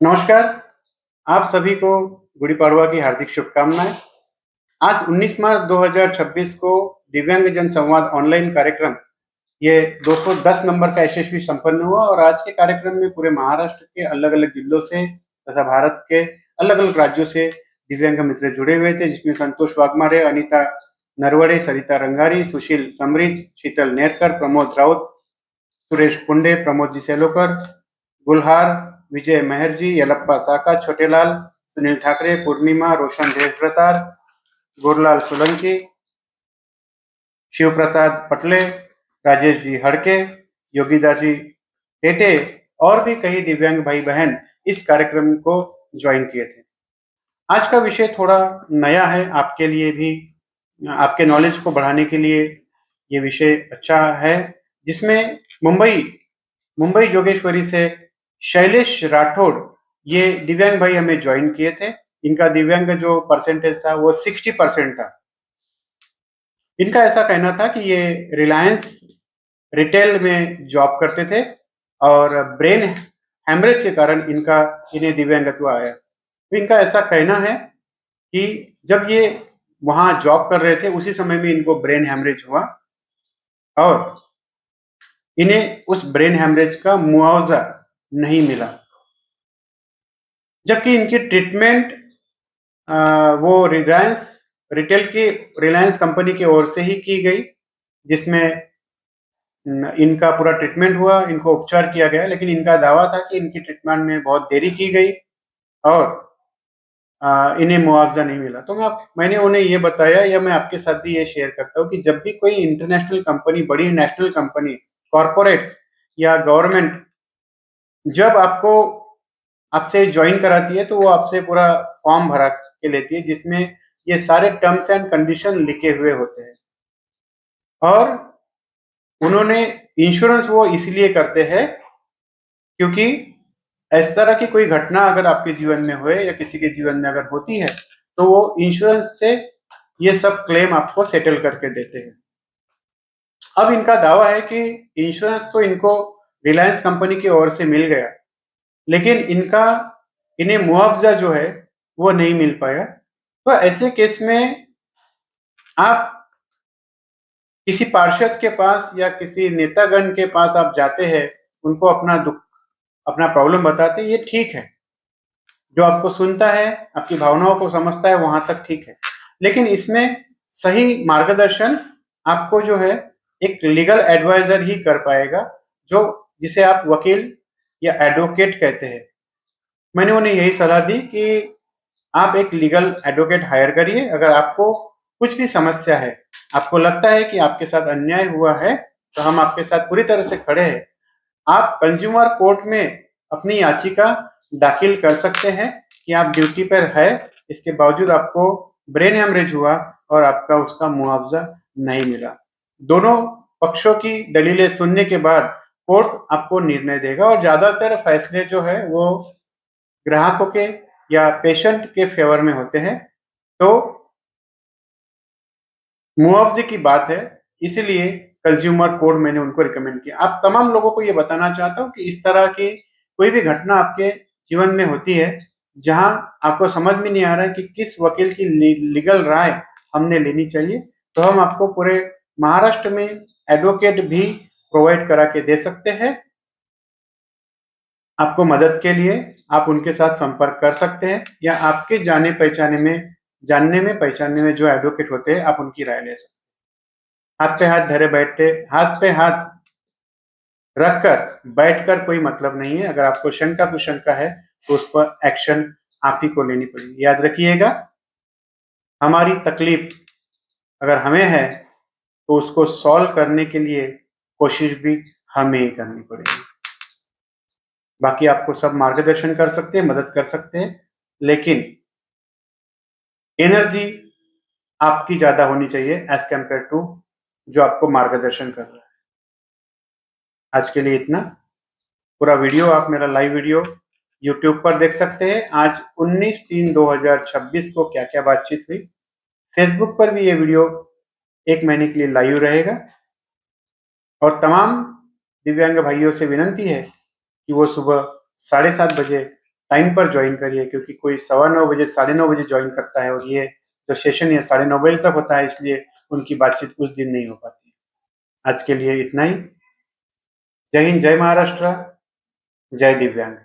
नमस्कार, आप सभी को गुड़ी पड़वा की हार्दिक शुभकामनाएँ। आज 19 मार्च 2026 को दिव्यांगजन संवाद ऑनलाइन कार्यक्रम ये 210 नंबर का यशस्वी संपन्न हुआ और आज के कार्यक्रम में पूरे महाराष्ट्र के अलग-अलग जिलों से तथा भारत के अलग-अलग राज्यों से दिव्यांग मित्र जुड़े हुए थे, जिसमें संतोष वाघमारे, अनीता नरवड़े, सरिता रंगारी, सुशील समरीत, शीतल नेरकर, प्रमोद राउत, सुरेश पुंडे, प्रमोद जी सेलोकर, गुलहार, विजय मेहरजी, यलप्पा साका, छोटेलाल, सुनील ठाकरे, पूर्णिमा, रोशन देशभ्रतार, गुरलाल सोलंकी, शिव प्रसाद पटले, राजेश जी हड़के, योगीदास जी टेटे और भी कई दिव्यांग भाई बहन इस कार्यक्रम को ज्वाइन किए थे। आज का विषय थोड़ा नया है आपके लिए भी, आपके नॉलेज को बढ़ाने के लिए ये विषय अच्छा है, जिसमें मुंबई मुंबई जोगेश्वरी से शैलेश राठौड़ ये दिव्यांग भाई हमें ज्वाइन किए थे। इनका दिव्यांग जो परसेंटेज था वो 60% था। इनका ऐसा कहना था कि ये रिलायंस रिटेल में जॉब करते थे और ब्रेन हैमरेज के कारण इन्हें दिव्यांगत्व आया। तो इनका ऐसा कहना है कि जब ये वहां जॉब कर रहे थे उसी समय में इनको ब्रेन हैमरेज हुआ और इन्हें उस ब्रेन हैमरेज का मुआवजा नहीं मिला, जबकि इनकी ट्रीटमेंट वो रिलायंस कंपनी की ओर से ही की गई, जिसमें इनका पूरा ट्रीटमेंट हुआ, इनको उपचार किया गया, लेकिन इनका दावा था कि इनकी ट्रीटमेंट में बहुत देरी की गई और इन्हें मुआवजा नहीं मिला। तो मैंने उन्हें ये बताया या मैं आपके साथ भी ये शेयर करता हूँ कि जब भी कोई इंटरनेशनल कंपनी, बड़ी नेशनल कंपनी, कॉरपोरेट्स या गवर्नमेंट जब आपसे ज्वाइन कराती है तो वो आपसे पूरा फॉर्म भरा के लेती है, जिसमें ये सारे टर्म्स एंड कंडीशन लिखे हुए होते हैं और उन्होंने इंश्योरेंस वो इसलिए करते हैं क्योंकि इस तरह की कोई घटना अगर आपके जीवन में होए या किसी के जीवन में अगर होती है तो वो इंश्योरेंस से ये सब क्लेम आपको सेटल करके देते हैं। अब इनका दावा है कि इंश्योरेंस तो इनको रिलायंस कंपनी की ओर से मिल गया, लेकिन इन्हें मुआवजा जो है वो नहीं मिल पाया। तो ऐसे केस में आप किसी पार्षद के पास या किसी नेतागण के पास आप जाते हैं, उनको अपना दुख, अपना प्रॉब्लम बताते हैं, ये ठीक है। जो आपको सुनता है, आपकी भावनाओं को समझता है, वहां तक ठीक है, लेकिन इसमें सही मार्गदर्शन आपको जो है एक लीगल एडवाइजर ही कर पाएगा, जो जिसे आप वकील या एडवोकेट कहते हैं। मैंने उन्हें यही सलाह दी कि आप एक लीगल एडवोकेट हायर करिए। अगर आपको कुछ भी समस्या है, आपको लगता है कि आपके साथ अन्याय हुआ है, तो हम आपके साथ पूरी तरह से खड़े हैं। आप कंज्यूमर कोर्ट में अपनी याचिका दाखिल कर सकते हैं कि आप ड्यूटी पर है, इसके बावजूद आपको ब्रेन हेमरेज हुआ और आपका उसका मुआवजा नहीं मिला। दोनों पक्षों की दलीलें सुनने के बाद कोर्ट आपको निर्णय देगा और ज्यादातर फैसले जो है वो ग्राहकों के या पेशेंट के फेवर में होते हैं। तो मुआवजे की बात है, इसीलिए कंज्यूमर कोर्ट मैंने उनको रिकमेंड किया। आप तमाम लोगों को ये बताना चाहता हूँ कि इस तरह की कोई भी घटना आपके जीवन में होती है जहां आपको समझ में नहीं आ रहा है कि किस वकील की लीगल राय हमने लेनी चाहिए, तो हम आपको पूरे महाराष्ट्र में एडवोकेट भी प्रोवाइड करा के दे सकते हैं। आपको मदद के लिए आप उनके साथ संपर्क कर सकते हैं या आपके जानने में पहचानने में जो एडवोकेट होते हैं, आप उनकी राय ले सकते हैं। हाथ पे हाथ धरे बैठे, हाथ पे हाथ रखकर बैठकर कोई मतलब नहीं है। अगर आपको शंका कुशंका है तो उस पर एक्शन आप ही को लेनी पड़ेगी। याद रखिएगा, हमारी तकलीफ अगर हमें है तो उसको सॉल्व करने के लिए कोशिश भी हमें ही करनी पड़ेगी। बाकी आपको सब मार्गदर्शन कर सकते हैं, मदद कर सकते हैं, लेकिन एनर्जी आपकी ज्यादा होनी चाहिए एज कंपेयर टू जो आपको मार्गदर्शन कर रहा है। आज के लिए इतना। पूरा वीडियो आप मेरा लाइव वीडियो यूट्यूब पर देख सकते हैं। आज 19/3/2026 को क्या क्या बातचीत हुई। फेसबुक पर भी ये वीडियो 1 महीने के लिए लाइव रहेगा और तमाम दिव्यांग भाइयों से विनंती है कि वो सुबह 7:30 बजे टाइम पर ज्वाइन करिए, क्योंकि कोई 9:15 बजे 9:30 बजे ज्वाइन करता है और ये जो सेशन है 9:30 बजे तक होता है, इसलिए उनकी बातचीत उस दिन नहीं हो पाती। आज के लिए इतना ही। जय हिंद, जय महाराष्ट्र, जय दिव्यांग।